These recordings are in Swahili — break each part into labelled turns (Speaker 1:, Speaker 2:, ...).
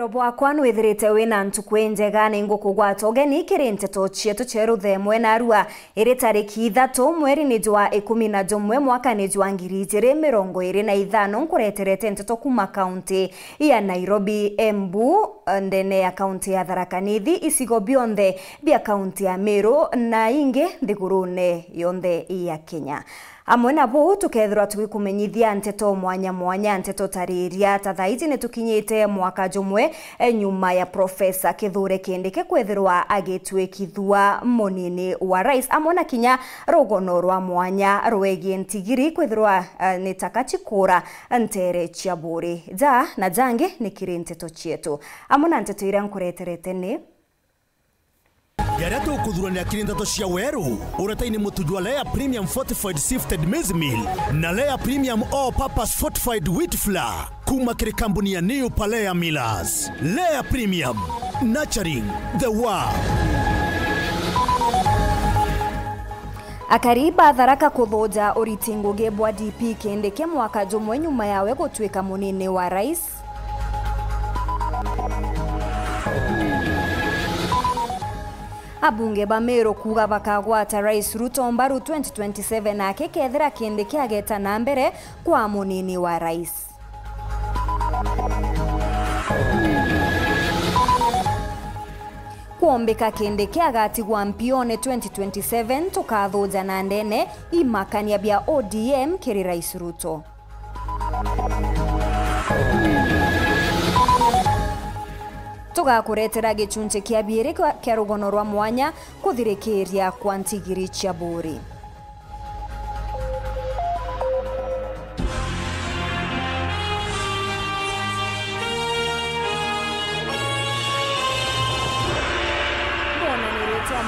Speaker 1: Wendo bwakwa nwithirite wina ntuku njega ni ngukugwata ugeni kirinteto chietu cheru themwe na arua iri tariki 3 mweri ni jwa 11 mwaka ni jwa 2025 nkureterete nteto kuma kaunti ya Nairobi, Embu, ndene ya kaunti ya Tharaka Nithi, isigo bionthe bia kaunti ya Meru na ingi nthigurune yonthe ya Kenya. Amwe nabo tukethirwa tugikumenyithia nteto mwanya nteto tariria tathaiti ni tukinyite mwaka jumwe nyuma ya Profesa Kithure Kindiki kwethirwa agitwikithua munini wa rais. Amwe na kinya rugono rwa mwanya rwegie ntigiri kwethirwa ni takachikura ntere chiaburi na jange ni kiri nteto chietu. Amwe na nteto ira nkureterete ni
Speaker 2: Yaria tukudhurania kirindato cia weru uretaini mutujwa Lea Premium Fortified Sifted Maize Meal na Lea Premium All Purpose Fortified Wheat Flour kuma kiri kampuni ya New Palea Millers. Lea Premium, nurturing the world.
Speaker 1: Akariba Tharaka kuthoja uritinguge bwa DP Kindiki mwaka jumwe nyuma yawe gutwika munini wa rais. Abunge ba Meru kuga bakagwata Rais Ruto mbaru 2027 ake kethira Kindiki ageta na mbere kwa munini wa rais. Kuombeka Kindiki agatigwa mpione 2027 tukathoja na ndene imakania bia ODM kiri Rais Ruto. Tugakuretera gichunche kia biere kia rugono rwa mwanya kuthirikiria kwa ntigiri chiaburi.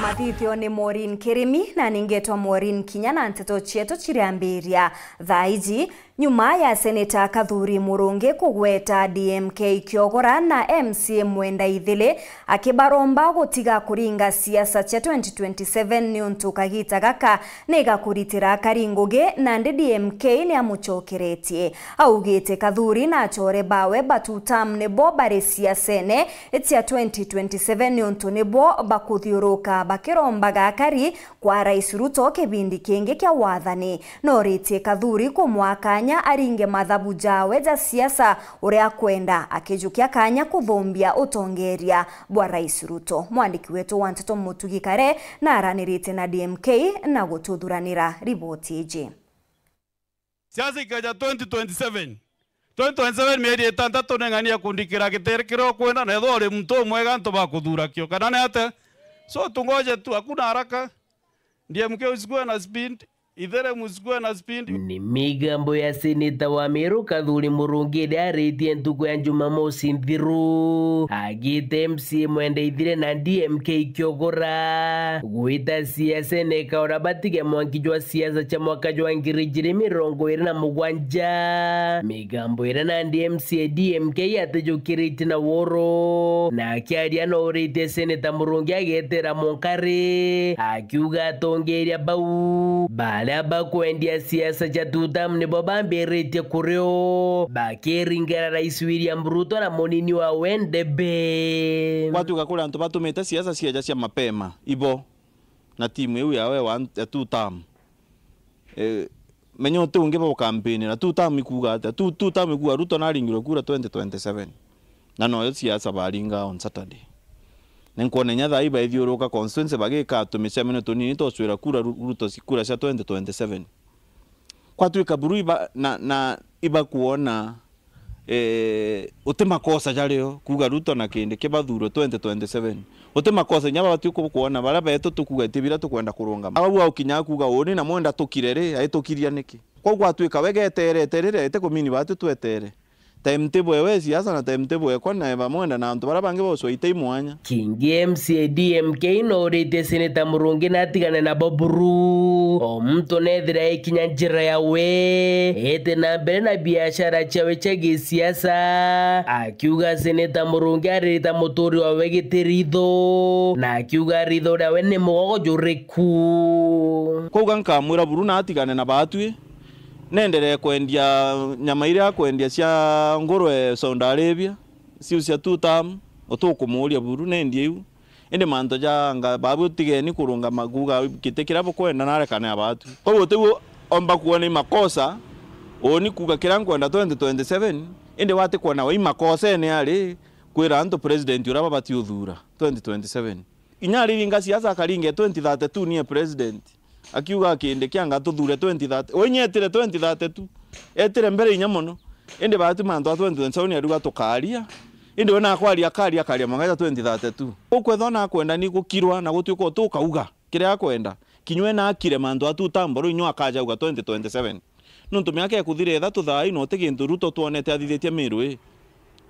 Speaker 1: Mathithio ni Maureen Kirimi na ningetwa Maureen Kinya na nteto chietu chiriambiria thaiji nyuma ya Seneta Kathuri Murungi kugweta DMK Kiogora na MC Mwenda Ithile akibaromba gutiga kuringa siasa cha 2027 ni untu kagita gaka nega kuritira karinguge na DMK ni amuchokeretie augite Kathuri na chore bawe batutam nebo bare siasene etia 2027 ni untu nebo bakuthiuruka bakiromba gakari kwa Rais Ruto kibindi kingi kia wathani no ritie Kathuri kumwakanya aringe mathabu jawe ja siasa uria kwenda akijukia kanya kuthombia utongeria bwa Rais Ruto. Mwandiki wetu wa Nteto Mutugi Kare na aranirite na DMK na gututhuranira riboti iji.
Speaker 3: Siasa ikaja 2027 mieri itandatu nengania kundikira giterekero kwenda na ethore mtu mwega nto bakuthura kio kana ne ate so tungoje tu, hakuna haraka. DMK usikue na speed, Ithere musikue na speed.
Speaker 4: Ni migambo ya Seneta wa Meru Kathuri Murungi ndiaritie ntuku ya Jumamosi nthiru agite MC Mwenda Ithire na DMK Kiogora gwita siasa nekaora batige mwankijwa siasa cha mwaka jwa 2027 migambo ira na DMK atejukirite na woro na akiaria no urite Seneta Murungi agetera Monkari akiuga atongeria bau bale bakwendia siasa cha tutam ni bambirite kureo bakiringera Rais William Ruto na munini wa Wendebe
Speaker 5: watu kakula nto batumeta siasa cia cia mapema ibo na timu yu yawe wa tutam menyo tunge bo campaign na tutam ikuga tutam ikuga Ruto na ringiro kura 2027 na no siasa baringa on Saturday Nenkone nyatha iba ithiuruka constituency bagika tumicemene tunini toswira kura Ruto sikura cia 2027 kwatuika buru iba na iba kuona utemakosa jario kuga Ruto na Kindiki bathuro 2027 utemakosa nyaba batuko kuona bara beto tukuga tibira tukwenda kurunga ababu ukinya kuga oni na mwenda tukirere aitukiria niki kwa gwatuika wegetere ete komini batu twetere timetable ewe siasa na timetable ekwa na bamwenda na antu barabange boswo iteimwanya
Speaker 4: Kingi MC DMK no rite Seneta Murungi na tigane na boburu o mtu nethira ikinya njira yawe ete na mbere na biashara chawe cha gisiasa akiuga Seneta Murungi arita muturi wa wegeteritho na akiuga ritho dawe ni mugogo juriku
Speaker 5: kuga nkamwira buru na atigane na batwi nendere kwendia nyama iria kwendia cia ngurwe Saudi Arabia siusia tu tam otukumuria buru nendiu ende manto janga babu tigeni kurunga maguga kitekira bokwenda narekane abatu obo tebu omba kuona makosa oni kuga kirango enda 2027 ende wate kuona wa makosa ene ali kwira anto president uraba bati uthura 2027 inyari ringa siasa karinge 2032 ni president akiuga kinde kyanga tuthure 2030 onyetire 2032 etire mbere inyamono ende batu manto 2027 aruga tukaria ende ona kwaria karia mangaya 2032 ukwethona kwenda ni gukirwa na gutuko tukauga kiria kwenda kinywe na akire manto atutamboro inyo akaja uga 2027 nuntu miaka ekuthire ethatu thai no tegintu Ruto tuonete athithitie mirwe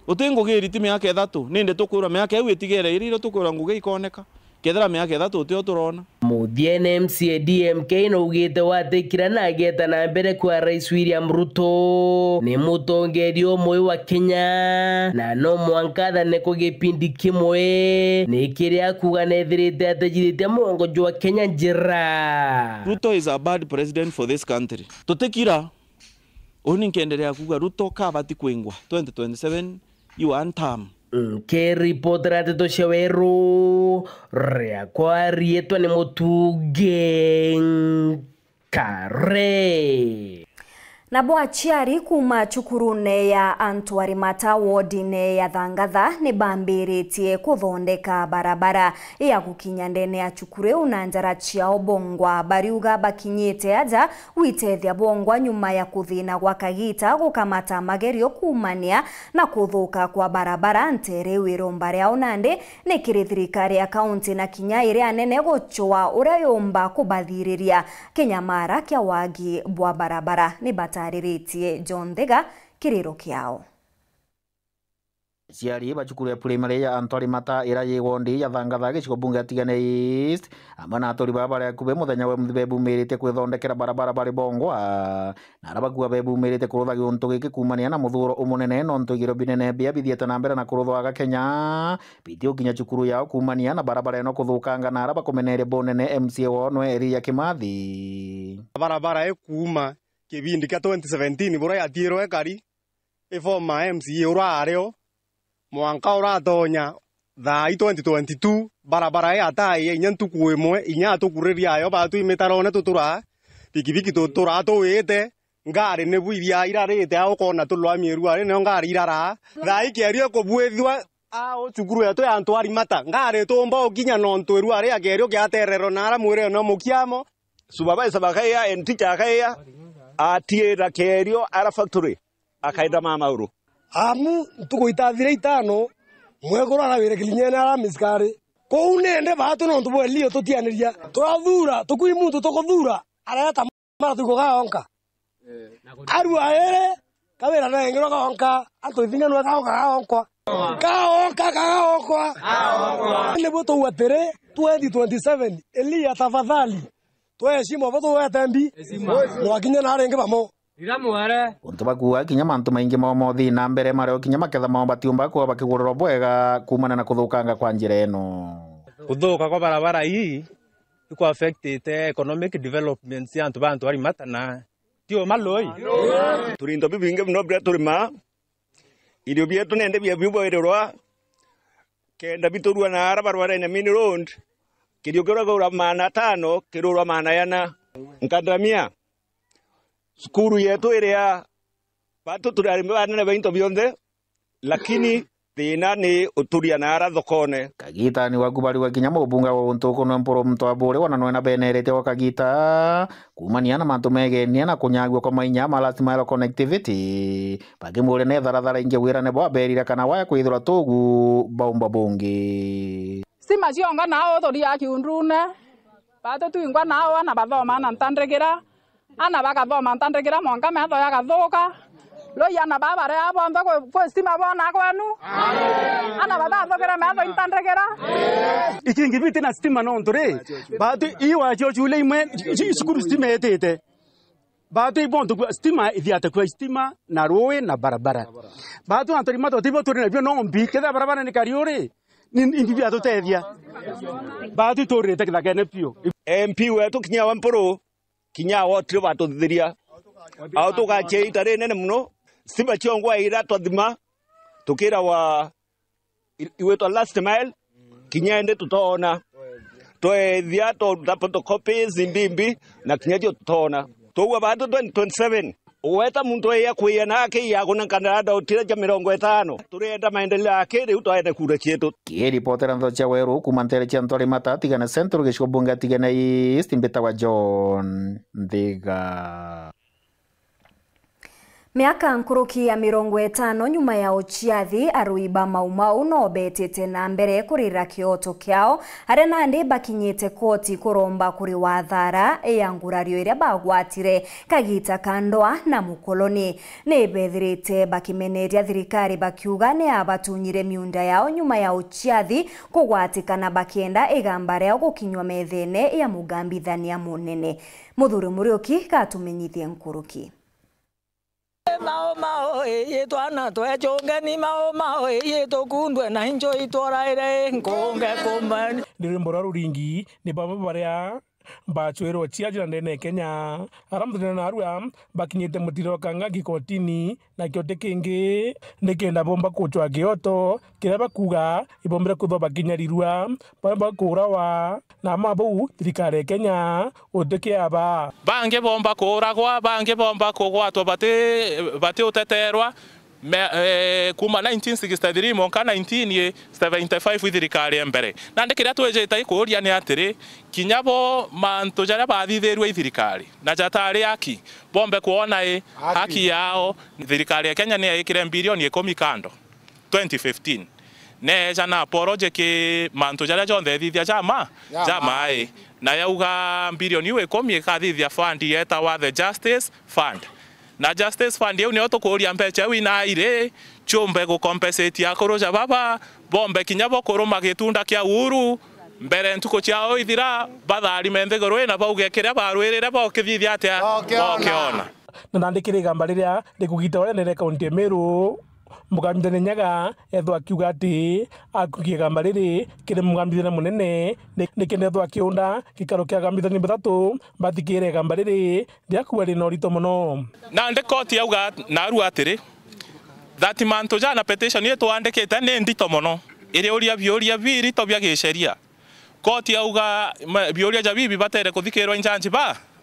Speaker 5: utingo giriti miaka ethatu ninde tukwira miaka ewe tigere iriro tukwira nguge ikoneka kethera miaka ethatu utio turona
Speaker 4: Muthiene MCA DMK no ugite watikira na ageta na mbere kwa Rais William Ruto ni mutongeri omwe wa Kenya na no mwankatha ne ko gipindi kimwe ni kiria kuga nethirite atajirite mongo jwa Kenya njira.
Speaker 5: Ruto is a bad president for this country. Tutekira oni nkendelea kuga Ruto kabati kwingwa 2027 you antam
Speaker 4: ke reportera teto Shaweru rea kwa rietwa ni Mutuge Kare
Speaker 1: na bwachiari kuma chukurune ya Antwarimata wodine ya Thangatha ni bambiritie kuthondeka barabara ya gukinya ndene ya chukure unanjara chiao bongwa bariuga bakinyite aja witethia bongwa nyuma ya kuthina gwa kagita gukamata magerio kumania na kuthuka kwa barabara ntere wiromba ria onande ni kirithirikari ya kaunti na kinya ire anene gochwa uria yomba kubathiriria Kenyamara kya wagi bwa barabara ni batariritie John Thega kiriro kiao.
Speaker 6: Ciari bacukuru ya primary ya Antwarimata ira yigondi ya Thangatha gicigo bunge atigane East amwe na atori barabara kube muthenya we bebumirite kwithondekera barabara bari bongwa na arabakua bebumirite kuruthagia untu giki kumania na muthuro umunene no ntugiro binene bia bithiete na mbere na kuruthwaga Kenya bitio kinya cukuru yao kumania na barabara eno kuthukanga na arabakumenere bonene MCA wonwe Elia Kimathi
Speaker 7: barabara ekuma kibindi ka 2017 bora yatiro ekari ifoma MCA urareo mwanka uratonya thai 2022 barabara ya tai inya ntuku imwe inya tukuriria ayo batu imetarone tutura pikipiki tutura tuwite ngari ne buiria irarite aho kona tulwa mieru ari ne ngari irara thai kerio kubwithwa ao cukuru ya to ya Antwarimata ngari tumba okinya no ntweru ari akerio kiaterero nara mwire no mukiamo
Speaker 8: subaba sabakaya enticha kaya atiera kerio ara factory akaida mama uru
Speaker 7: amu tukuitathire itano mwegora na wire kilinyene ara miskari ko unende batu no tubwelio tutianiria turathura tukui muntu tukuthura areta mara tukoga onka aru aere kawera na ngiro ka onka anto ithinga no ka onka ne boto watere 2027 Elia tafadhali tuheshimu boto watambi no akinya na renge bamo
Speaker 6: untu bakua kinya mantu maingi mothi na mbere mare kinya maketha mao batiumba kwa bakiguriro bwega kumana na kuthukanga kwa njira eno
Speaker 9: kuthuka kwa barabara hii iko affected economic development ya antu Antwarimata na tio maloi
Speaker 8: turindo bibinge no bre turima irio bietu nende bia biboererwa kenda biturua na ara barabara ina mini road kirio kora mana 5 kirurwa mana yana nkandamia skuru yetu iria batu turarimbe bana bainto bionde lakini thina ni uturia na ara thokone
Speaker 6: kagita ni wakubaliwa kinya mubunga wa untuko no mporo mtu abure wana no benerete wa kagita kumania na mantu megenia na kunyagwa kwa mainya last mile connectivity bagimure ne tharathara inge wira ne boaberira kana waya kwithura tugu baumba bungi
Speaker 10: sima cionga nao thori ya kiundrune batu tuingwa nao ana bathoma na ntandrekera ana bakathoma ntandrekera mwanka metho ya gathuka loya na babare abombe kwa stima bona kwanu ana badathokera metho ntandrekera
Speaker 7: ikingi biti na stima no ntore batu iwa chule imwe shukuru stima etete batu ibonto stima ithiate kwa stima na roe na barabara batu Antwarimata tibo tore na bio no mbi ketha barabara ni kariore ni bia tutethia batu tore tekitha kene pio
Speaker 8: MP wetu kinya wa mporo kinya wotri batuthiria au tugache itare nene muno simba chiongwa ira twathima tukira wa iwetwa last mile kinyende tutona twethia photocopy zimbimbi na kinyadio tutona twa bado 2027 uweta muntu ya kuya nake ya kuna kanada utira cha 50 turenda maendeleo yake riu twaenda kura chetu
Speaker 6: kiripotera ntho cia Weru kuma ntere cia Ntwari Mata tigana Central gicigo bunge tigana East mbitagwa John Thiga.
Speaker 1: Miaka nkuruki ya 50 nyuma ya uchiathi aruiba Maumau no betete na mbere kurira kioto kiao hare nandi bakinyite koti kuromba kuri wathara ya ngurario iria bagwatire kagita kandoa na mukoloni ne bethirite bakimeneria thirikari bakiuga ne abatunyire miunda yao nyuma ya uchiathi kugwatikana bakienda igamba rĩao gukinywa methene ya mugambithania munene. Muthuri Muriuki gatumenyithie nkuruki.
Speaker 11: Mao ye twana twechonge ni mao ye tokundwe na injo itoraire nkonge komani
Speaker 12: ndirimbo ra ruringi ni baba baria bachwero chiajira ndene Kenya aramthina na arua bakinyite mutiro kanga gikotini na kiote kingi nikenda bomba kuchwa gioto kira bakuga ibombera kutho bakinyarirua bamba kurawa na mabu thirikari Kenya uteke aba
Speaker 13: bange bomba kuragwa bange bomba kugwatwa bate uteterwa kuma 1963 monka 1975 thirikari mbere na ndikiria twejeta ikuria ni atiri kinyabo mantu jaria bathithirwe thirikari na jatari aki bombe kuona haki yao thirikari ya Kenya ni ikire bilioni 10 kando 2015 ne jana project mantu jaria jonthe thithia jama na yauga bilioni 10 kathithia fund yeta wa the Justice Fund na Justice Fund yeu ni otokuria mbeca wina ire chumbe go compensate akoroja baba bombe kinyabo koroma gitunda kia Uhuru mbere ntuko ciao ithira bathari menthegorwe na bauge kiria barwirire bokithithia atia bokiona
Speaker 12: na nandikire igamba riria rikugita wale nere kaunti Meru mugambithania nyaga ethwa kiuga ati akugie igamba riri kiri mugambithania munene nikendethwa kiunda gikaro kia gambithania bathatu bathikire igamba riri riakuwa rina urito muno
Speaker 13: na ndikoti yauga naru atiri that manto jana petition yetu andikite ni ndito muno iri uria biuria birito bya giceria koti yauga biuria jabibi batere kuthikirwa injanji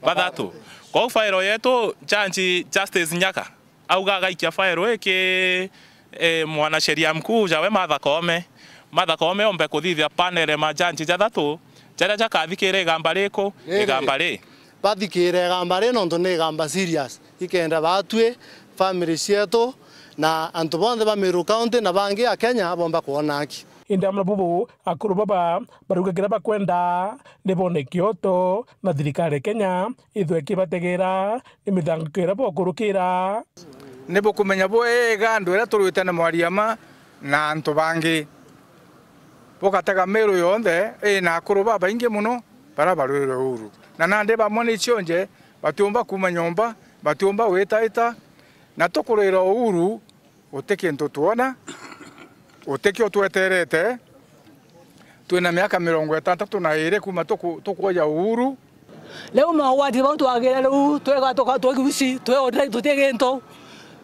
Speaker 13: bathatu kwa fairo yetu janji Justice Nyaka auga gaikia fairo eke mwanasheria mkuu jawe Martha Koome ombe kuthithia panel majanji jathatu jaria jakathikire igamba riko igamba ri
Speaker 14: bathikire igamba ri nonto ni igamba serious ikenda batwe family cietu na antu bonthe ba Meru County na bangi ya Kenya bomba kuona aki
Speaker 12: indamla bubu akuru baba baruga gira bakwenda nebone kioto na thirikari Kenya ithwe kibategera imithangukira bokurukira
Speaker 15: nebo kumenya boega ndwera turutana mwariama na antu bangi bokatega Meru yonthe na akuru baba ingi muno bara barwire Uhuru na nande bamone chionje batiomba kuma nyomba batiomba wetaita na tukurira Uhuru uteke ntu tuona uteke otweterete twina miaka 32 kuma tukuoja Uhuru
Speaker 11: leo mawadi bantu agera leo twega toka twigusi twega tutege nto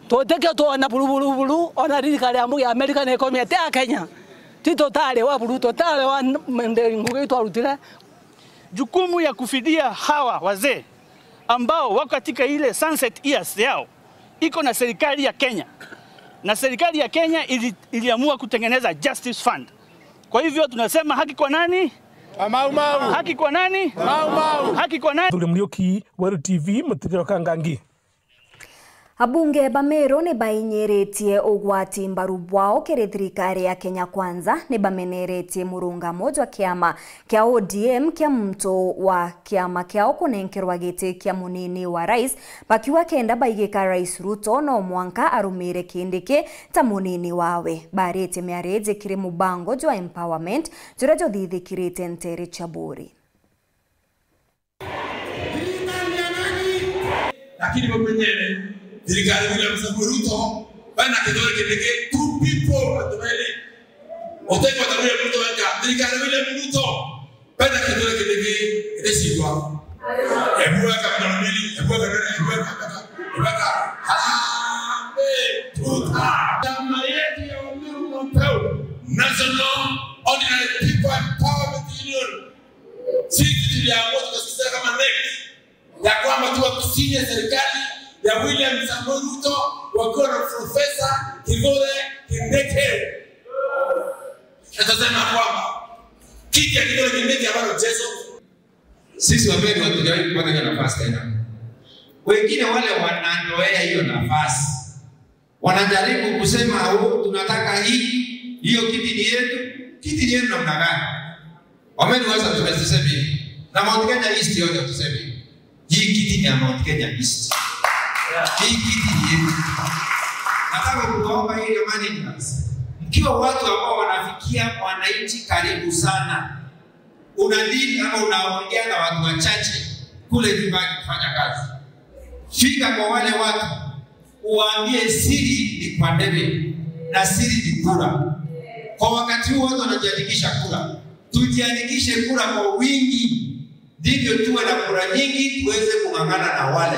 Speaker 11: tuteke tuona bulu ona thirikari ya America na economy ya Kenya tito tale wa bulu totale wa nguge twarutire
Speaker 16: jukumu ya kufidia hawa wazee ambao wako katika ile sunset years yao iko na serikali ya Kenya na serikali ya Kenya iliamua kutengeneza Justice Fund. Kwa hivyo tunasema haki kwa nani?
Speaker 15: Maumau.
Speaker 16: Haki kwa nani?
Speaker 15: Maumau.
Speaker 16: Haki kwa nani?
Speaker 12: Muthuri Muriuki, Weru TV, Mutiro Kangangi.
Speaker 1: Abunge ba Meru ni bainyeretie ugwati mbaru bwao kiri thirikari ya Kenya Kwanza ni bameneretie murungamo jwa kiama kia ODM kia mto wa kiama kiao kunenkerwa giti kia munini wa rais bakiwa kenda baigika Rais Ruto no mwanka arumire kindiki ta munini wawe barete miareje kiri mubango jwa empowerment jura jo thithikirite Ntere Chaburi
Speaker 17: lakini mwenyewe thirikari William Samoei Ruto bana kidole kidege two people atubele oteko tabuya Ruto weka thirikari William Ruto bana kidole kidege edesigwa ebuwa kama mbili ebuwa harambe tuta chama yetu ya Uhuru Mpeu National tuliamua tukasisitiza kama NEC ya kwamba tuwa kusini serikali ya William Samoei Ruto wakiwa na Profesa Kithure Kindiki. Natasema kwamba kiti ya Kithure Kindiki ambayo mchezo
Speaker 18: sisi wapendwa hatujawahi kupata hiyo nafasi tena. Wengine wale wanandoea hiyo nafasi wanajaribu kusema tunataka hiyo kiti ni yetu. Kiti ni yetu namna gani? Wameniwaza tumesema hivi. Na Mount Kenya East yote tuseme hivi. Hii kiti ni ya Mount Kenya East. Hii kiti ni yetu. Nataka kuomba hii management. Mkiwa watu ambao wanafikia wananchi karibu sana, unadili ama unaongea na watu wachache kule nyumbani kufanya kazi. Fika kwa wale watu, uwaambie siri ni kwa debe na siri ni kura. Kwa wakati huu watu wanajiandikisha kura. Tujiandikishe kura kwa wingi, ndivyo tuwe na kura nyingi tuweze kung'ang'ana na wale.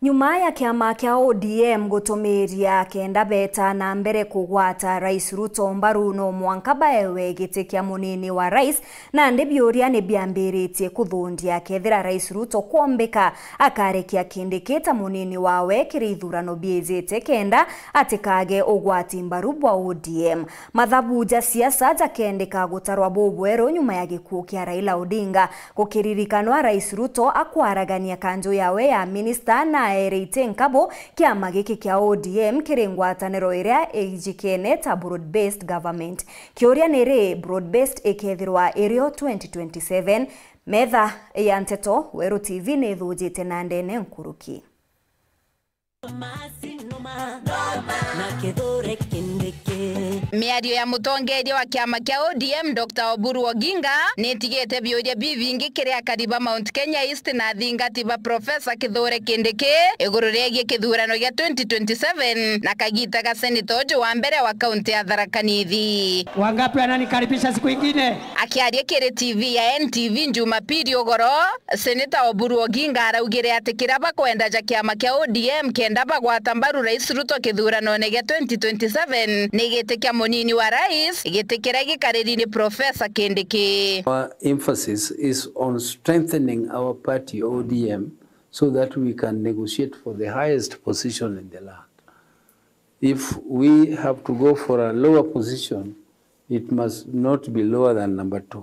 Speaker 1: Nyuma ya kiama kia ODM gutumiria kenda beta na mbere kugwata Rais Ruto mbaru no mwanka baewe giti kia munini wa rais na ndibiuria ni biambiritie kuthundia kethira Rais Ruto kuombeka akarekia Kindiki ta munini wawe kirithurano biezete kenda atikage ugwati mbaru bwa ODM. Mathabuja siasa jakendeka gutarwa bobwero nyuma ya gikuo kia Raila Odinga gukiririkanwa Rais Ruto akwaragania kanjo yawe ya minister na Ereite Nkabo kiama giki kia ODM kiringwataniro iria ejikene ta broad-based government. Kioria nere broad-based ekethirwa erio 2027 metha ya Nteto Weru TV nethujite na ndene nkuruki.
Speaker 19: Miario ya mutongeria wa kiama kia ODM Dr. Oburu Oginga netigete bioria bivingi kiria kariba Mount Kenya East na thingatiba Profesa Kithure Kindiki iguru riegie kithurano gia 2027 na kagita ga senator wa mbere wa kaunti ya Tharaka Nithi.
Speaker 20: Wangapi wananikaribisha siku nyingine?
Speaker 19: Akiaria kire TV ya NTV Jumapili ogoro, Senator Oburu Oginga araugire ati kiraba kwenda ja kiama kia ODM kenda bagwata mbaru Rais Ruto kithurano gia 2027 nigetekia munini wa rais igetekera gikariri Profesa Kindiki.
Speaker 21: Our emphasis is on strengthening our party ODM so that we can negotiate for the highest position in the land. If we have to go for a lower position, it must not be lower than number 2.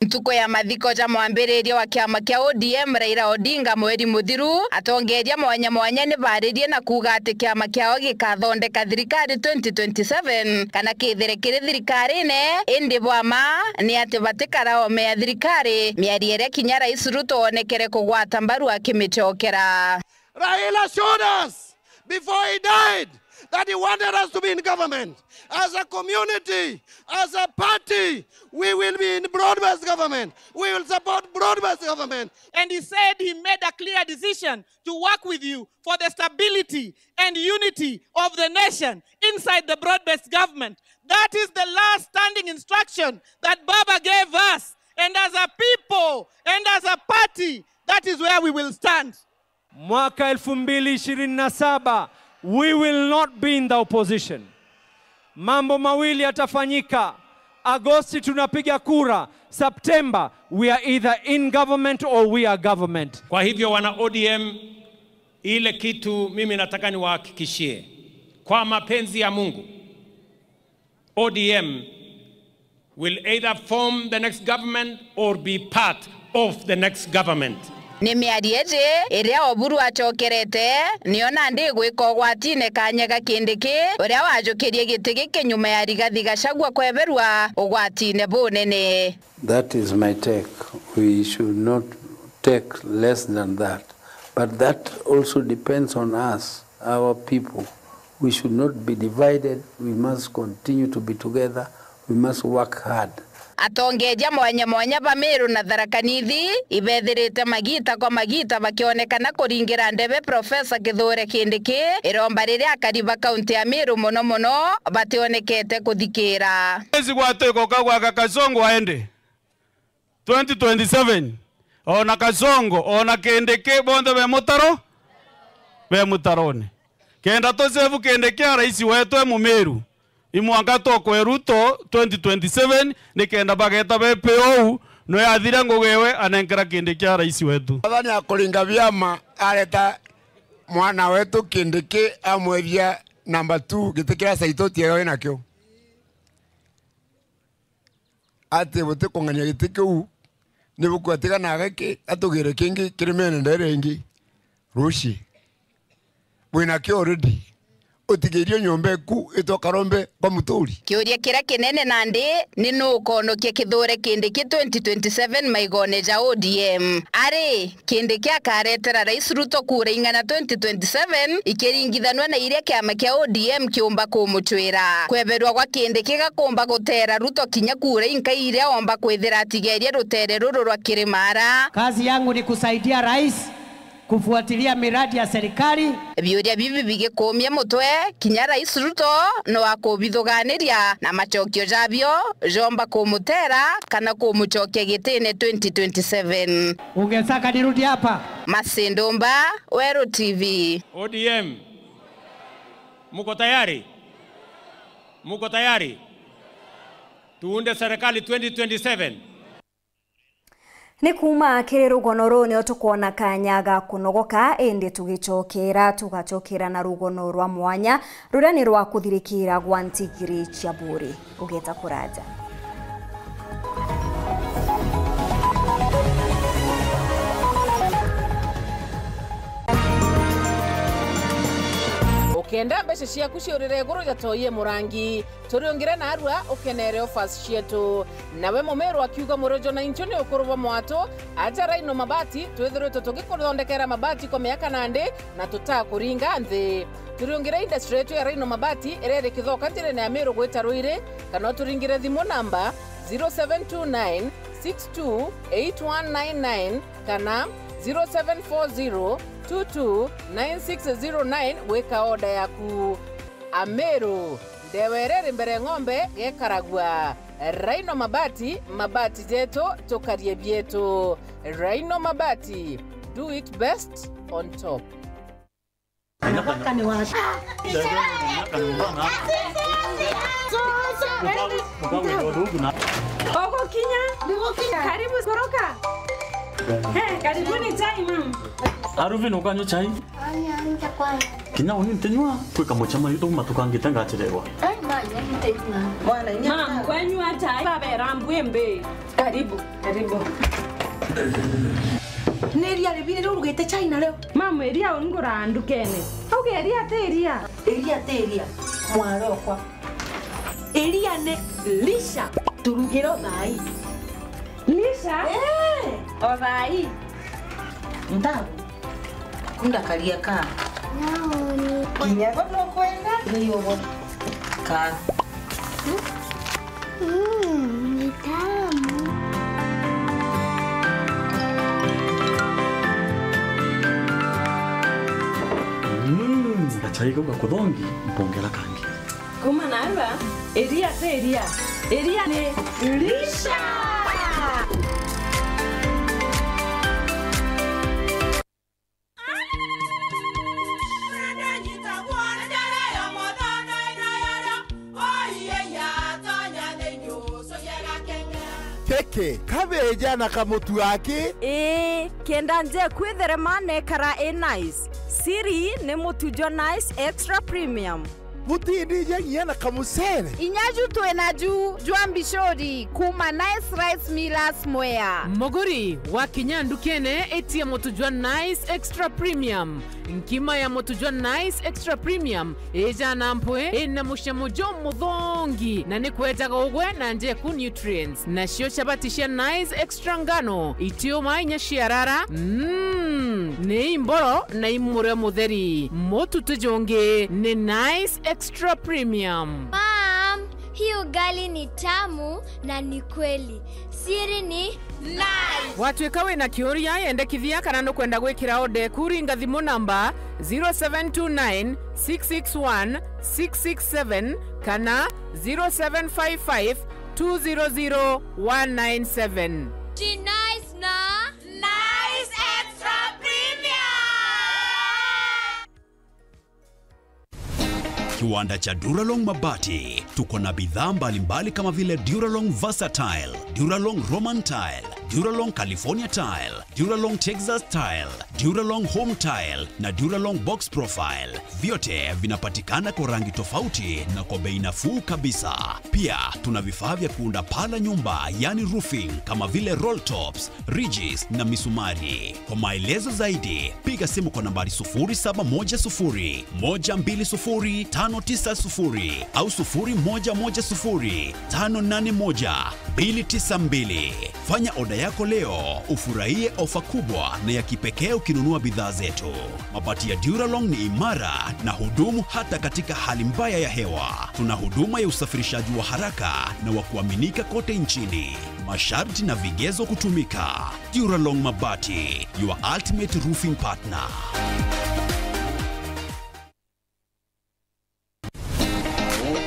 Speaker 19: Ntuko ya mathiko ja mwambiriria wa kiama kia ODM Raila Odinga mweri muthiru atongeria mwanya ni baririe na kuga ati kiama kiao gikathondeka thirikari 2027 kana kithere kiri thirikari ne indi bwama ni ati batikara ome ya thirikari miariere kinya Rais Ruto onekere kugwata mbaru akimichokera.
Speaker 22: Raila showed us before he died that he wanted us to be in government. As a community, as a party, we will be in broad-based government. We will support broad-based government.
Speaker 23: And he said he made a clear decision to work with you for the stability and unity of the nation inside the broad-based government. That is the last standing instruction that Baba gave us. And as a people and as a party, that is where we will stand.
Speaker 20: Mwaka 2027, we will not be in the opposition. Mambo mawili yatafanyika. Agosti tunapiga kura. September we are either in government or we are government.
Speaker 24: Kwa hivyo wana ODM, ile kitu mimi nataka niwahakikishie kwa mapenzi ya Mungu, ODM will either form the next government or be part of the next government.
Speaker 19: Ni miarieje iria Oburu achokerete niona ndi gwika gwatine kanyega Kindiki uria wajukirie gitigi kinyuma ya Rigathi Gachagua kweberwa ugwatine bunene.
Speaker 21: That is my take. We should not take less than that. But that also depends on us, our people. We should not be divided. We must continue to be together. We must work hard.
Speaker 19: Atongeja mwanya Bamiru na Tharaka Nithi ibethirite magita kwa magita bakionekana kuringira ndebe Profesa Kithure Kindiki iromba riria akariba kaunti ya Meru muno bationekete kuthikira.
Speaker 3: Ezi gwateko kagwa Kasongo aende 2027 ona Kasongo ona Kindiki bonde be mutarone kenda tosevu Kindiki rais wetu mu Meru imwanga tokwe Ruto 2027 nikenda bageta BPO no yathira ngugewe anenkera kindi kia rais wetu.
Speaker 2: Athani akuringa vyama areta mwana wetu Kindiki amwethia number 2 gitikira saito tiero inakyo ati buti kungania gitikiu ni bukwatiga na gaki atugire kingi kirimene ndere ingi rushi bwina kyo already utigirio nyombe ku itokarombe kwa muturi.
Speaker 19: Kiuria kira kinene nandi ni nukonokia kithure Kindiki 2027 maigone ja ODM. Ari Kindiki akaretera rais Ruto kura ingana 2027 ikiringithanwa na iria kiama kia ODM kiumba kumuchwira. Kweberwa kwa Kindiki gakumba gutera Ruto kinya kura inka iria omba kwithira atigeria rutere ruru rwa Kirimara.
Speaker 4: Kazi yangu ni kusaidia rais kufuatilia miradi ya serikali.
Speaker 19: Biuria bibi bigikumia mutwe kinya rais Ruto no akubithuganiria na machokio jabio jomba kumutera kana kumuchokia gitine 2027.
Speaker 4: Ungetaka nirudi hapa?
Speaker 19: Masindomba, Wero TV.
Speaker 24: ODM, muko tayari? Muko tayari? Tuunde serikali 2027.
Speaker 1: Ni kuma kiri rugono runi otukuona kanyaga kunogoka indi tugachokera na rugono rwa mwanya ruria ni rwa kuthirikira gwa ntigiri cia buri ugeta kuraja.
Speaker 23: Ukenda mbeca ciaku ciurire iguru jatoie murangi turiongire na arua ukenere offers cietu nawe mumeru akiuga murojo na incho ni ukuruba mwato aja Rhino Mabati twithirite tugikuthondekera mabati kwa miaka nandi na tutakuringa nthi. Turiongire industry yetu ya Rhino Mabati irere kithoka njirene ya Meru gwita Ruire kana turingire thimu namba 0729 628199 kana 0740 229609 weka oda yaku. Ameru ndewerere mbere ng'ombe gekaragwa. Rhino Mabati, mabati jeto tokarie bieto. Rhino Mabati, do it best on top.
Speaker 5: Ogo Kinya, karibu koroka. Karibuni chai mama.
Speaker 9: Aruvi no kanyo chai? Kinya uni ntenywa kweka mochama yuto matukangite ngachirewa.
Speaker 5: Mama, kwanywa chai baba rambwembe. Karibu.
Speaker 25: Neria ribire rugete chai na leo.
Speaker 5: Mama eria ungura ndukene. Auge eria teria.
Speaker 25: Eria. Mwarokwa. Eria ne lisha turugiro nai.
Speaker 5: Lisha? Othai.
Speaker 25: Ndabu. Kunda karia ka. Naoni. Kinyago no kwenda? Ndio bo. Ka.
Speaker 5: Ni tamu.
Speaker 9: Chai kwa kudongi mpongela kangi.
Speaker 5: Kuma naiba? Eria teria. Eria ne lisha.
Speaker 22: Keke, kabeja na kamutu wake?
Speaker 5: Kenda nje kwitherema nekara nice. Siri ne mutujo nice extra premium.
Speaker 22: Mutindi nyenye na kamusere.
Speaker 19: Inyaju tuenaju juambishori kuma nice rice millers mwea.
Speaker 26: Mogori wa kinyandu kene eti ya motujua nice extra premium. Nkima ya motujua nice extra premium eja nampwe ena mushamojo mudhongi na nikweja gogwe na nje ku nutrients na shio shabatisha nice extra ngano itio mainya shiarara ne imboro na imure mutheri motu tujonge ne nice extra premium.
Speaker 27: Mom, hii ugali ni tamu na ni kweli. Siri ni nice.
Speaker 26: Watu ikawe na kioria yende kithia kana no kwenda gwikira ode kuringa thimu namba 0729 661 667 kana 0755 200 197.
Speaker 27: Ji nice na nice extra premium.
Speaker 6: Kiwanda cha Duralong Mabati. Tuko na bidhaa mbalimbali kama vile Duralong Versatile, Duralong Roman Tile, Duralong California Tile, Duralong Texas Tile, Duralong Home Tile na Duralong Box Profile. Vyote vinapatikana kwa rangi tofauti na kwa bei nafuu kabisa. Pia tuna vifaa vya kuunda paa la nyumba, yani roofing, kama vile roll tops, ridges na misumari. Kwa maelezo zaidi, piga simu kwa nambari 0710 120 590 au 0110 581 292. Fanya oda yako leo, ufurahie ofa kubwa na ya kipekee ukinunua bidhaa zetu. Mabati ya Duralong ni imara na hudumu hata katika hali mbaya ya hewa. Tuna huduma ya usafirishaji wa haraka na wa kuaminika kote nchini. Masharti na vigezo kutumika. Duralong Mabati, your ultimate roofing partner.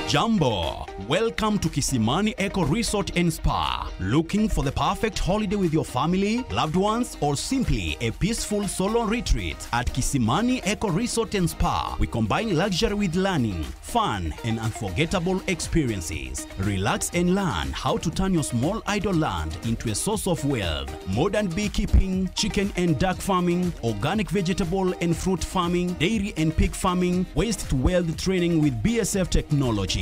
Speaker 6: Jambo, welcome to Kisimani Eco Resort and Spa. Looking for the perfect holiday with your family, loved ones, or simply a peaceful solo retreat? At Kisimani Eco Resort and Spa, we combine luxury with learning, fun, and unforgettable experiences. Relax and learn how to turn your small idle land into a source of wealth. Modern beekeeping, chicken and duck farming, organic vegetable and fruit farming, dairy and pig farming, waste to wealth training with BSF technology.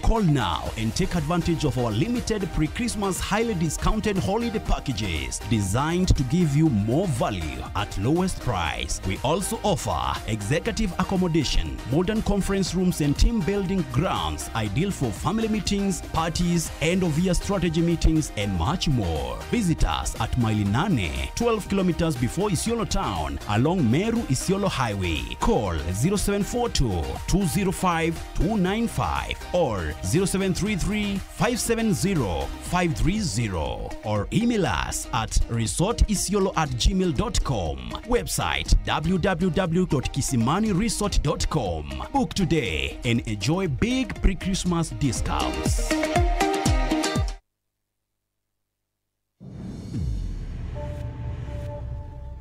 Speaker 6: Call now and take advantage of our limited pre-Christmas highly discounted holiday packages designed to give you more value at lowest price. We also offer executive accommodation, modern conference rooms and team building grounds ideal for family meetings, parties, end-of-year strategy meetings and much more. Visit us at Mailinane, 12 kilometers before Isiolo town along Meru Isiolo Highway. Call 0742 205 295 or 0733 570 530 or email us at resortisiolo@gmail.com. Website www.kisimaniresort.com. Book today and enjoy big pre-Christmas discounts.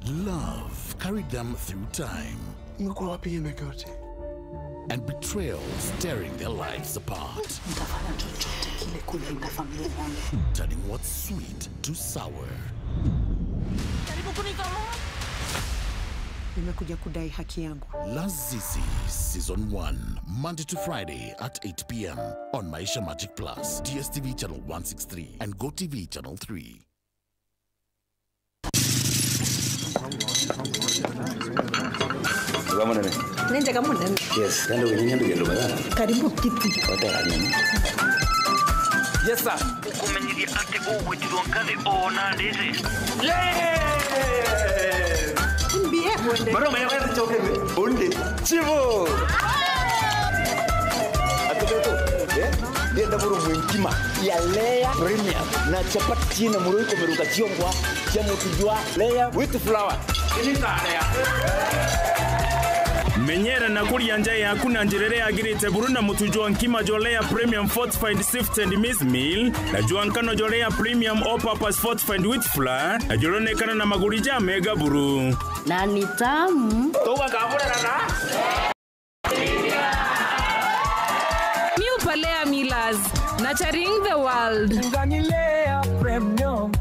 Speaker 7: Love carried them through time. And betrayal tearing their lives apart. Turning what's sweet to sour.
Speaker 8: Nimekuja kudai haki yangu.
Speaker 7: Lazizi Season 1, Monday to Friday at 8 p.m. on Maisha Magic Plus, DSTV channel 163 and GoTV channel 3.
Speaker 8: Nenda kama nani?
Speaker 10: Yes, ndio wenyewe bana.
Speaker 8: Karibu kiti.
Speaker 10: Yes sir.
Speaker 11: Ukumenyiria ati wetu kale ona ndeze.
Speaker 8: Mbie kwende.
Speaker 10: Baro mimi wewe choke bonde. Chivo. Atoto. Ndio ndaburu mwinkima ya Leia Premium na chapati chini muruko meruka chiongwa cha mutujwa Leia with flour. Ini tanda
Speaker 13: Menyera na kuria nja yaku na njirere yagirite buruna mutujwa nkima jolea premium fortified sifted maize meal na juankano jolea premium all purpose fortified wheat flour na jolonekana na magurija mega buru
Speaker 8: na ni tamu
Speaker 10: toka kabura na
Speaker 26: New Palea Millers, nurturing the world.
Speaker 10: Nganilea premium.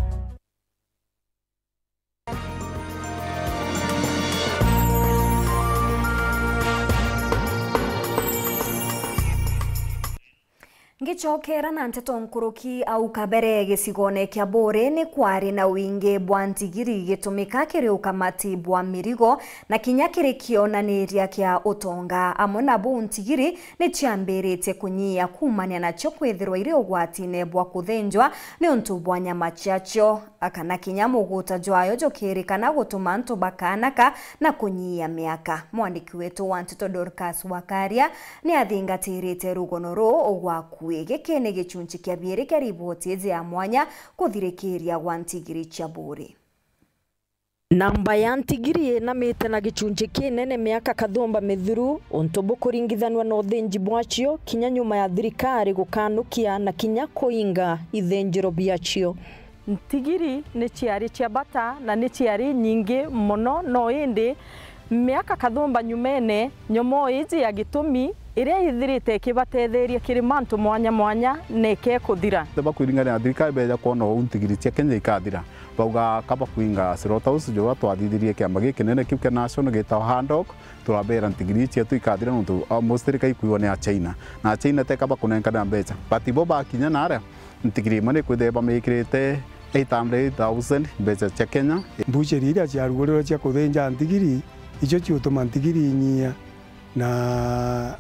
Speaker 1: Ngichokera na nteto nkuruki au kabere gĩcigo-inĩ kĩa Bũrĩ nĩ kwarĩ na wĩingĩ bwa ntigiri gĩtũmĩka kĩrĩ ũkamati bwa mĩrigo na kinya kĩrĩ kĩonanĩria kĩa ũtonga amwe na bũ ntigiri nĩ ciambĩrĩte kũnyia kumania nacio kwĩthĩrwo irĩ ũgwati-inĩ bwa kũthĩnjwa nĩ ũntũ bwa nyama ciacio akana kinya mũgũta jwayo jũkĩrĩkana gũtũma ntũ bakanaka na kũnyia mĩaka. Mwandĩki wetũ wa nteto Dorcas Wakaria nĩ athingatĩrĩte rũgano rũu ũgwaku gĩkĩ nĩ gĩcunjĩ kĩa bĩrĩ kĩa riboti ya mwanya kũthirĩkĩria gwa ntigiri cia Bũrĩ.
Speaker 14: Namba ya ntigiri na mĩte na gĩcunjĩ kĩnene mĩaka kathomba mĩthuru ũntũbũ kũringithanwa na ũthĩnji bwacio kinya nyuma ya thirikari gũkanũkia na kinya kũinga ithenjĩro biacio.
Speaker 23: Ntigiri nĩ ciarĩ cia bata na nĩ ciarĩ nyingĩ mũno no ĩndĩ miaka kathomba nyumene nyomo iji ya gitumi
Speaker 14: iria ithirite kibatetheria kirimantu mwanya mwanya neke kuthira
Speaker 12: bakwĩringana thirikari beja kuona untigiri cia Kenya ikathira bauga kaba kuinga Slaughter House jo twathithirie kiama giki nene kiu kia national gita handok turabera ntigiri cia tu ikathira nundu mostly kaikuiwa ni China na China te kaba kunenkana mbeca batibo bakinya nare ntigiri mane kwitheba mekirite 800,000 mbeca cia Kenya
Speaker 15: mbuceri iria ciarugũrĩrwo cia kũthĩnja ntigiri icio ciũtũma ntigiri nyia na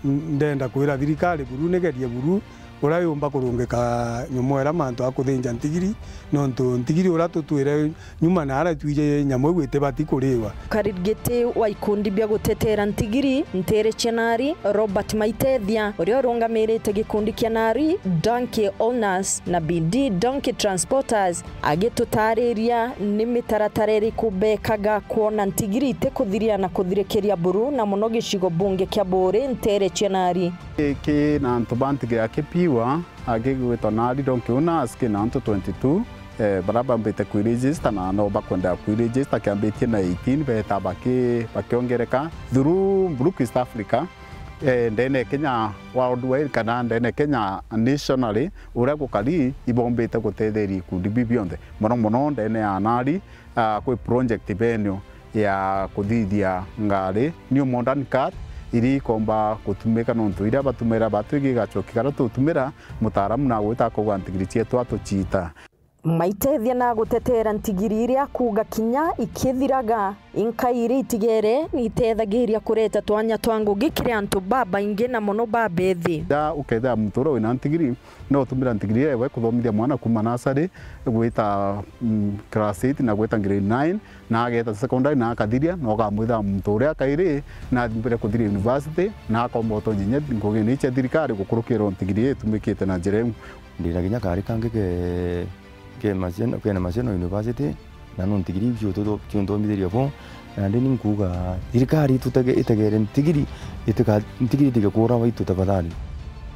Speaker 15: ndenda kwĩra thirikari buru negerie buru ura yumba kurungika nyumo era mantu akuthinja ntigiri nontu ntigiri ura tutwire nyuma na ara twije nyamo gwite bati kuriwa
Speaker 14: Karigete wa ikundi bya gutetera ntigiri Ntere Chenari Robert Maitethia uria rungamirite gikundi kia Nari Donkey Owners na BD Donkey Transporters agitutariria ni mitaratareri kubekaga kuona ntigiri te kuthiria na kuthirekeria buru na muno gicigo bunge kia Bore Ntere Chenari
Speaker 12: ke na ntubantige akepiwa agigwitwa Nari Donkey Owners ke na 22 baraba mbete kuregister na no bakwenda kuregister kiambitie na 18 beta bakiongereka through Brook East Africa ndene Kenya worldwide kana ndene Kenya nationally ura gukari ibombete gutetheri kundi bibionde muno ndene ya Nari kwi project benyo ya kuthithia ngari new modern car iri komba kutumika nontu ira batumira batwigi gachoki kara tutumira mutaramu na gwita kugwa ntigiri cietu atuchita
Speaker 14: Maitethia na gutetera ntigiri iria kuga kinya ikithiraga inkairi itigere ni itethagiria kureta twanya twangu gikire antu baba ingi na muno babethi
Speaker 12: da uketha mutoro wina ntigiri no tumira ntigiri ewe kuthomithia mwana kuma nasari gwita class 8 na gwita grade 9 na ageta secondary na akathiria no gamwitha mutore akairi na mbere kuthiri university na akomboto nyinya ngogeni cia thirikari gukurukira ntigiri tumikite na njiremu
Speaker 16: ndira ginya kari kange ke Maseno University na no ntigiri cyo ndomithiria bo na ndini nkuga thirikari itegere ntigiri ntigiri tigakura waitu tafadhali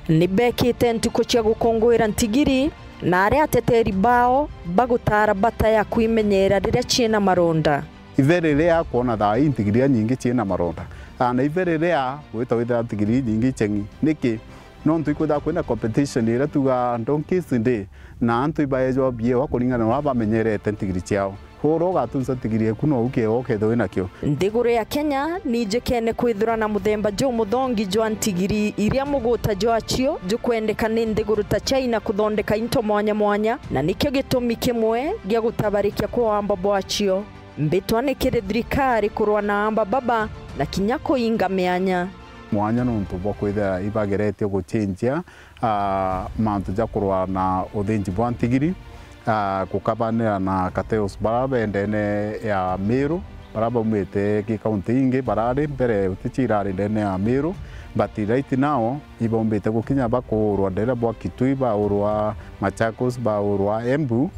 Speaker 14: nibekite ntuko cia gukongwira ntigiri na aria ateteri bao bagutara bata ya kwimenyera riria ciena maronda
Speaker 12: iverere ya kuona thaa ntigiri nyingi ciena maronda na iverere ya gwita witha ntigiri nyingi chengi niki no ntuikuda kwina competition ira tuga donkeys ndi na antu ibaejo bie wa kuringana na bamenyerete ntigiri ciao horo gatunza ntigiri kuno uke oketho wina kio
Speaker 14: ndigure ya Kenya ni njekene kwithura na muthemba jo muthongi jo ntigiri iria muguta jo acio jo kwendeka ni ndiguru ta China kuthondeka into mwanya mwanya na nikio gitumi kimwe gia gutabarikia kwa amba bwacio mbitwane kire thirikari kurwa na amba baba na kinya kuinga mianya
Speaker 12: mwanya nontu bokwithira ibageretio guchinjia mantu ja kurwa na uthinji bwa ntigiri kukabanira na Kateos baraba ndene ya Meru baraba umete ki kaunti ingi barari mbere utichirari ndene ya Meru but right now ibombete gukinya bakurwa ndera bwa Kitui baurwa Machakos baurwa Embu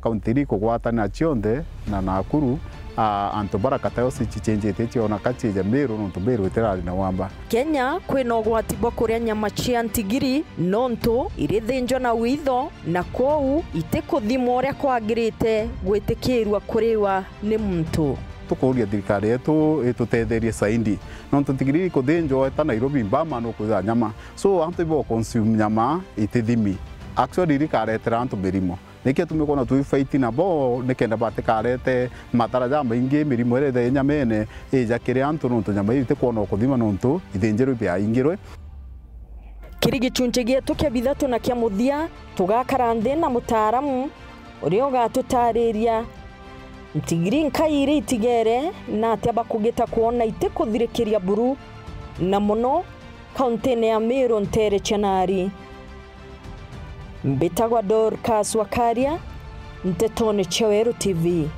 Speaker 12: kaunti ri kugwatana chionde na Nakuru antu Kateos chichenjete chiona kachija Meru nontu Meru itirari na wamba
Speaker 14: Kenya kwina ugwati bwa kuria nyama cia ntigiri nontu irithinjwa na witho na kou itikuthimwo uria kwagirite gwitikirwa kuriwa ni muntu
Speaker 12: tukuria thirikari yetu itutetherie saindi nontu ntigiri kuthinjwa ta Nairobi Bama no kuza nyama so antu bo consume nyama itithimi actually rikaretera antu mirimo nikio tumekona tu fight na bo nikenda batikarete mataraja maingi mirimo ere nyamene ejakire antu nontu nyama ite kuona kuthima nontu ithinjiro bya ingirwe
Speaker 14: kirigicunche gietu kia bithatu na kia muthia tugakara nthi na mutaramu uria ugatutariria ntigiri nkairi itigere na atia bakugita kuona ite kuthirikiria buru na muno kaunti ya Meru Ntere Chenari mbitagwa Dorcas Wakaria Ntetone Cheweru TV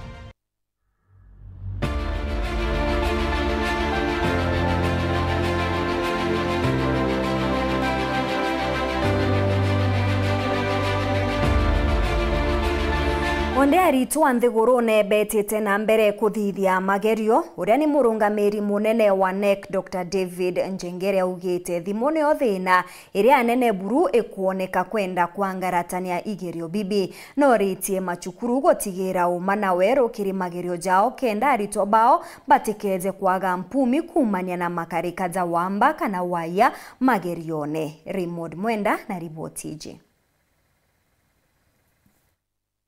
Speaker 1: Onde aritu anthigurune betete na mbere kuthithia magerio uria ni murungamiri munene wa NEC Dr. David Njengere augite thimu ni thina iria nene buru ikuoneka kwenda kwangaratania igerio bibi no ritie machukuru gotigira umana wero kiri magerio jao kenda aritu bao batikeze kwaga mpumi kumania na makarika za wamba kana waya magerione. Remote Mwenda na ribotiji.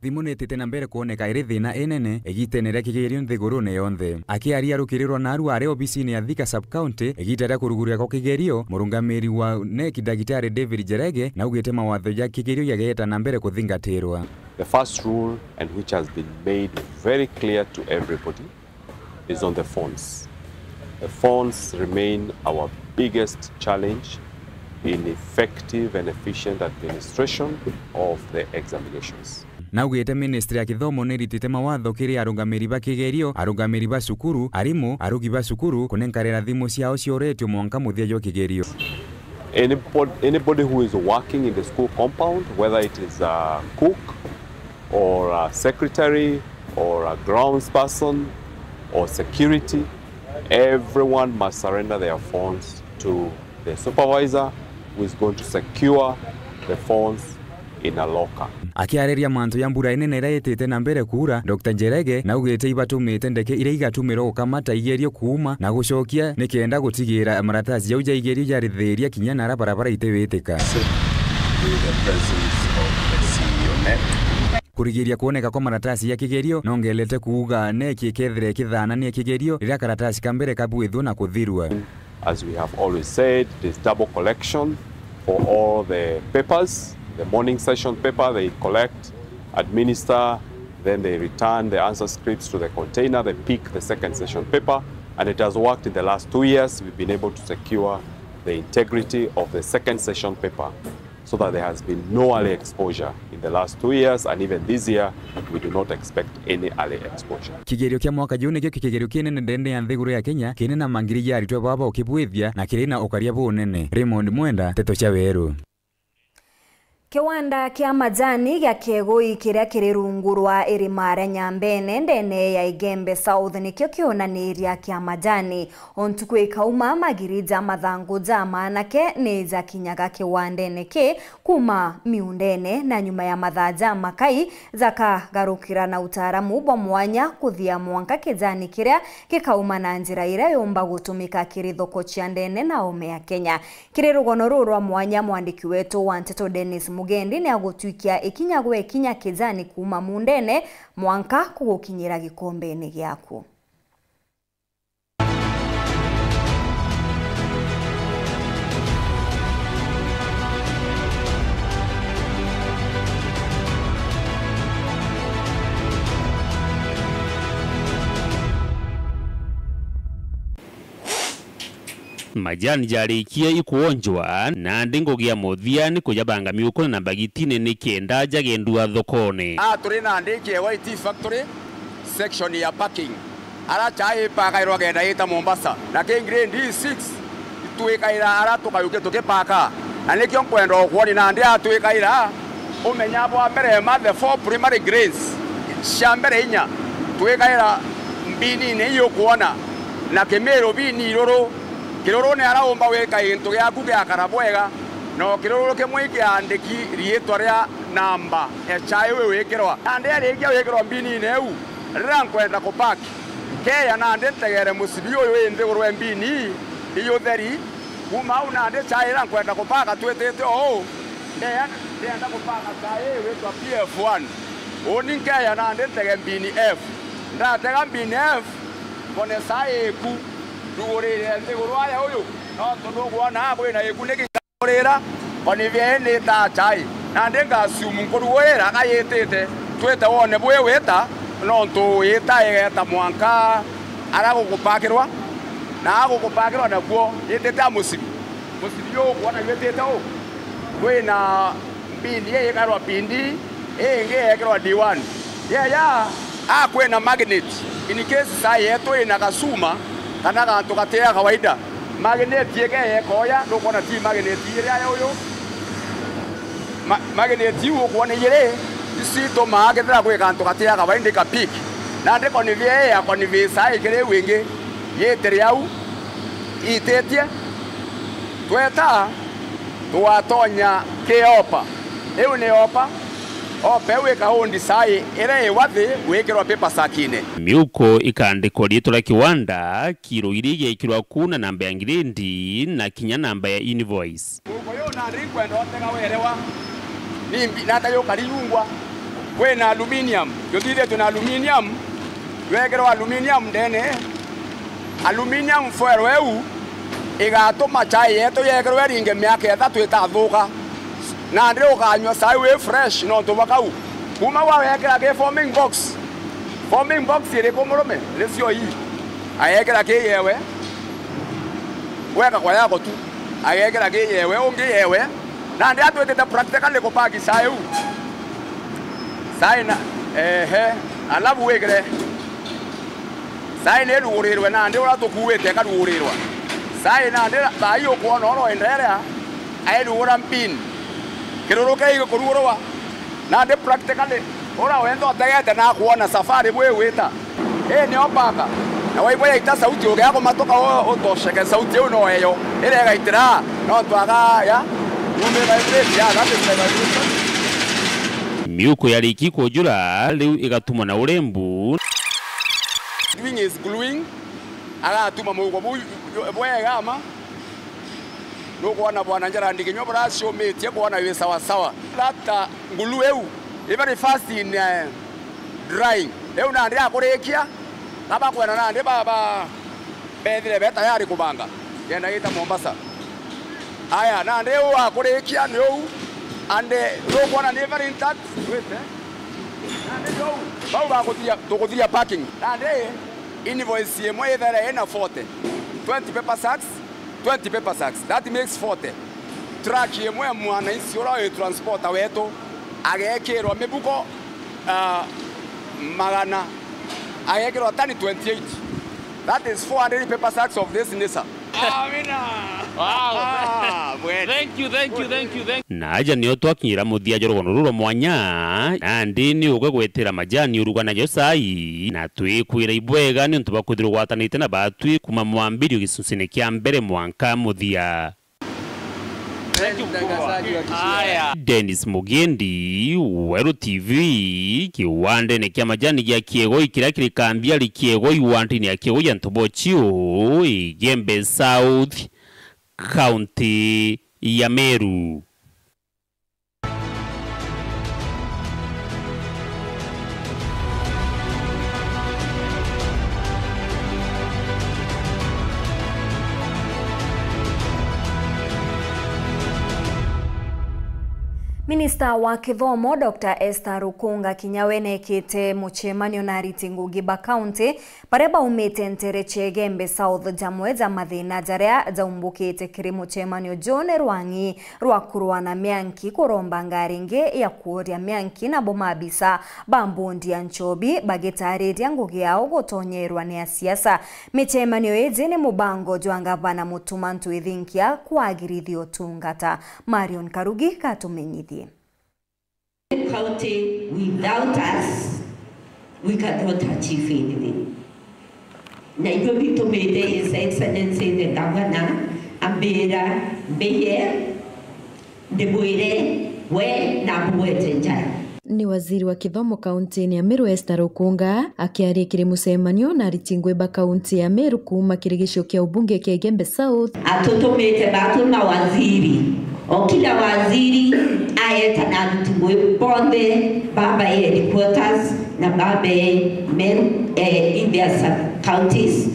Speaker 2: Thimu netete na mbere kuoneka iri thina enene egitenera kigerio nthigurune yonthe akiaria rukirirwa na aru are obisi ni Thika sub county egitera kuruguria ko kigerio murungamiri wa NEC Dagitari David Njengere na ugite mawatho ya kigerio yageta na mbere kuthingatirwa.
Speaker 3: The first rule, and which has been made very clear to everybody, is on the phones. The phones remain our biggest challenge in effective and efficient administration of the examinations.
Speaker 2: Na ugite ministry ya kithomo neritite mawatho kiri arungamiri ba kigerio arungamiri ba cukuru arimu arugi ba cukuru kunenkarera thimu ciao cioretio mwanka muthia jo kigerio.
Speaker 3: Anybody who is working in the school compound, whether it is a cook or a secretary or a grounds person or security, everyone must surrender their phones to the supervisor who is going to secure the phones in a locker.
Speaker 2: Akiareria manto ya mbura inene iraitete na mbere kura Dr. Njengere na ugite ibatumite ndeke ire igatumiro ukamata igerio kuuma na gucokia nikienda gutigira maratazi ya uja igerio ya ritheria kinya na barabara itewetika kurigiria kuoneka kwa maratazi ya kigerio nongelete kuuga neki kethire kithana ni kigerio rira karatasi kambere kabuithwo na kuthirwa.
Speaker 3: As we have always said, there's double collection for all the papers. The morning session paper they collect, administer, then they return the answer scripts to the container, they pick the second session paper, and it has worked in the last 2 years. We've been able to secure the integrity of the second session paper so that there has been no early exposure in the last 2 years, and even this year we do not expect any early exposure.
Speaker 2: Kigerio kia mwaka juu nikio kigerio kinene ndende ya nthiguru ya Kenya kine na mangiri ya aritwa baba ukibwithia na kirina ukaria bunene. Raymond Mwenda, Teto cha Weru.
Speaker 1: Kiwanda kia majani gya kegoi kiria kiri rungu rwa irima ria Nyambene ndene ya Igembe South nikio kionaniria kia majani ontuku ikauma magirija mathangu ja manake ni za kinyaga kiwandene ke kuma miundene na nyuma ya mathaja makai zakagarukira na utaramu bwa mwanya kuthia mwanka kijani kiria kikauma na njira ira yomba gutumika kiri thoko cia ndene na ome ya Kenya. Kiri rugono rwa mwanya mwandiki wetu wa Nteto Dennis Mugendi ni agutwikia ikinyagwe ikinya kijani kuma mundene mwanka kugukinyira gikombeni giaku.
Speaker 4: Majani jarikia ikuonjwa na ndingogia muthia ni kujabanga miuko na bagitine ni kenda jagendua thokone.
Speaker 17: Turi na ndiki white factory section ya packing. Ara chai paka irogenda ita Mombasa. Na ke grade 6 tuikaira ara tukayuke tukipaka. Na nikyo kwenda okwoni na ndia tuikaira umenya bwa mbere ma the 4 primary grades. Shambere inya tuikaira mbini ne yo kuona na kemero bini roro kiroro ne araomba weka into gyaku gya karabwega no kiroro kimwe kiandiki rietwa ria namba chai we wekirwa ande arikia wekirwa mbini neu rira kwenda kupaki keya na ande tegere musibi uyu inde gorwe mbini iyo theri kuma una ande chai rira kwenda kupaka twetete ndeya ndenda kupaka chai wetwa PF1 oni keya na ande tege mbini F ndatega mbini F kone sai ku Dugorere ndiguru aya uyu no tunugwana bwina ikuniki gorera oni viene ta chai na ndenga sumu nkuruwera kayetete twete wone bwe weta no ntu yeta yeta mwanka ara gukupakirwa na gukupakirwa na guo yetete musibi yo kuona yetete o wena mbindi ye karwa pindi nge yekirwa D1 ya kwena magnet in case sai yeto ina kasuma kana gantu gatea kawaida magnet yeke koya ndo kona ti magnet ire ayo yo magnet yu kuona yire sito maage tira kwe kanto katia ka bainde ka peak na ndiko ni vie ya ko ni visa ikere wingi yetere yau itetie tweta twatonya keopa ewe ne opa opewe ka hondi sai ere wathi wekirwa paper sakine
Speaker 4: miuko ikandikwa rieto la kiwanda kiro irige ikirwa kuna namba ya ngirendi na kinya namba ya invoice
Speaker 17: uko na rikwenda otega werewa nimbi nata yo kariungwa we na aluminium yodire tuna aluminium wekirwa aluminium dene aluminium foil weu igatuma chai yeto yekirwa ringe miaka ethatu itathuka na ndire ukanywa sai we fresh no tubakau kuma wa wekira ke forming box ire kumurume resio hii ayekira ke yewe weka kwa yako tu ayekira ke yewe ungi yewe na ndire atwete practical ko pagi sai u sai na alabu wekire sai ne rurirwe na ndire uratukuwete karurirwa sai na ndire sai ukuona oro endelea ayirura mpini kiroroka iko kururowa na de practically ora wendo atagete na kuona safari bwe weta ni opaka na waibo ita sauti oge yako matoka otosheke sauti uno eyo ile gaitira no twaga ya umeba ile ya gabe
Speaker 4: miuko yari kikojura leo igatuma na urembu
Speaker 17: doing is gluing ala tuma mugo bwe gama nukuona bwana njara ndikinyo brasho metie kuona iwe sawa sawa lata ngulu eu very fast in drying eu na ndia kurekia kaba kwena na ndia baba bedire beta yari kubanga yenda ita Mombasa aya na ndia akurekia no ande nukuona ni very intact wait na ndia baba kutia parking na ndia invoice yemo either ena 40 20 paper sacks 20 paper sacks. That makes 40. Track yemwe mwana isiora yo transporta weto agekero mebuko magana agekero tani 28. That is 400 paper sacks of this Nisa. Amina.
Speaker 4: Wow. Thank you. Na aja niyo twakinyira muthia jorogono ruro mwanya na ndini ugwe gwetera majani urugana yo sai na twikwira ibwega ni ntuba kuthirwa gwatanite na batwi kuma mwambirio gisucine kia mbere mwanka muthia. Dennis Mugendi, Weru TV, kiwande ne kia majani ya kiego ikira kirikambia li kiego iwanti ni ya kiego ya ntobochio Igembe South County ya Meru.
Speaker 1: Minister wa Kithomo Dr. Esther Rukunga Kinyawene kete muchemanio na Riti Ngugiba County pareba umete ntere Chegembe South jamweza mathina jaria jaumbukite kiri muchemanio John Rwangi rwakurwa na mianki kuromba ngaringe ya kuoria mianki na bomabisa bambundi ya nchobi bagetareria ngugi yao gutonyerwa ni siasa michemanio eje ni mubango jwangavana mutumantu ithinkia kwagirithio tungata. Marion Karugi katumenyithie.
Speaker 5: County, without us, we cannot achieve anything. Nairobi to me, His Excellency the Governor, Ambera, Beye, Debuire, we na Buetenja.
Speaker 9: Ni waziri wa Kithomo kaunti ya Meru Esther Rukunga akiaria kiri mucemanio na Riti Ngugiba kaunti ya Meru kuma kirigisho kia ubunge kia Igembe South.
Speaker 5: Atutumite batu na waziri. O kila waziri ayeta na Riti Ngugiba bonde baba ye headquarters na baba Meru in their sub-counties.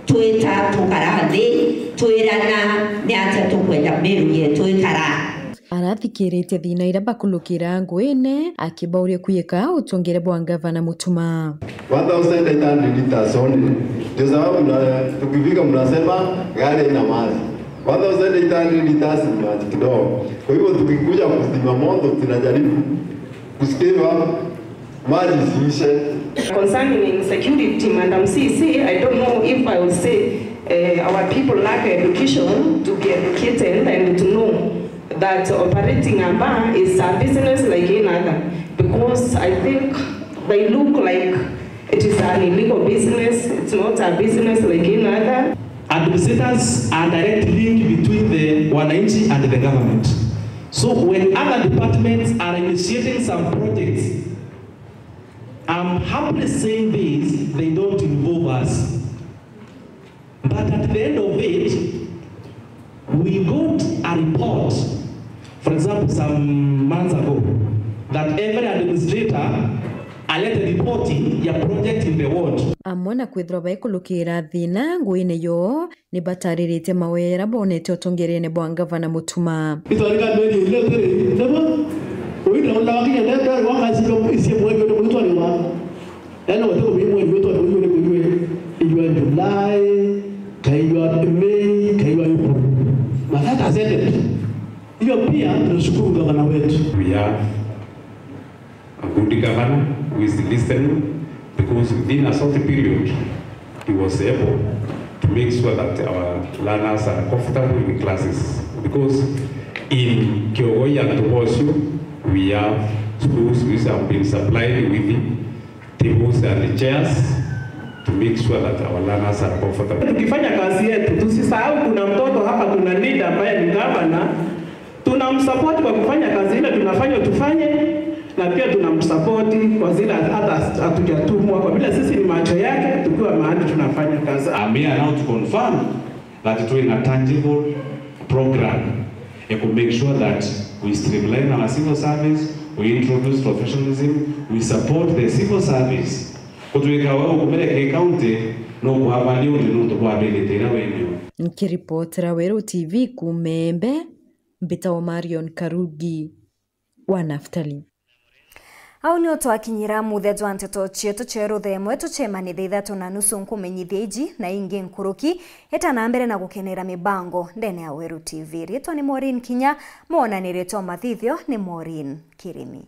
Speaker 5: Tueta tukarade, tuirana ni ata tukwenda Meru ye tuikara.
Speaker 9: Arathikirite thina ira bakulukira ngwene akibauria kuyeka utongere bwa gavana Mutuma
Speaker 18: 1800 liters only. Ndio sababu tukifika mnasema gari ina maji 1800 liters ni maji kidogo. Kwa hivyo tukikuja kuzima moto tunajaribu kusikiva maji siishe.
Speaker 20: Concerning security, Madam CC, I don't know if I will say our people lack education to be educated and to know that operating a bar is a business like any other. because I think they look like it is an illegal business. It's not a business like any other.
Speaker 6: Administrators are direct link between the wananchi and the government. So when other departments are initiating some projects, I'm happily saying this, they don't involve us. But at the end of it, we got a report, for example, some months ago, that every administrator alete reporting ya project in the ward.
Speaker 9: Amwe na kwithirwa baikulukira thina nguine yo ni bataririte mawera bonete utongerene bwa gavana Mutuma.
Speaker 6: Itwarika ndweli ile tere ndaba oida olakinya ndaba wakazi ko isi mweyo ndo mutwali wa. Yana wote ko bimwe yo to yo ne ko yo July, kaiwa May, kaiwa April. But that has ended. Hiyo pia tunashukuru gavana wetu.
Speaker 19: We have a good governor who is listening, because within a short period he was able to make sure that our learners are comfortable in classes. Because in Kyogoya and Tobosho, we have schools which have been supplied with tables and chairs to make sure that our learners are comfortable.
Speaker 20: Tukifanya kazi yetu, tusisahau kuna mtoto hapa, kuna leader ambaye ni governor, tunamsupport kwa kufanya kazi ile tunafanya tufanye, na pia tunamsupport kwa zile hata hatujatumwa, kwa vile sisi ni macho yake tukiwa mahali tunafanya kazi.
Speaker 19: I'm here now to confirm that doing a tangible program and to make sure that we streamline our civil service, we introduce professionalism, we support the civil service. Kutuweka wao kumeleka county no kuhabalio ndio tubabele tena wenyewe.
Speaker 9: Nikiripotera Weru TV kumembe Mbita wa Marion Karugi wa Naftali.
Speaker 1: Au ni otwakinyira muthejo anteto chietu cheru themwe tuchemanithe ithatu na nusu nkumenyithia iji na ingi nkuruki etana mbere na gukenera mibango ndene ya Weru TV. Ritwa ni Maureen Kinya, mwonaniretwo mathithio ni Maureen Kirimi.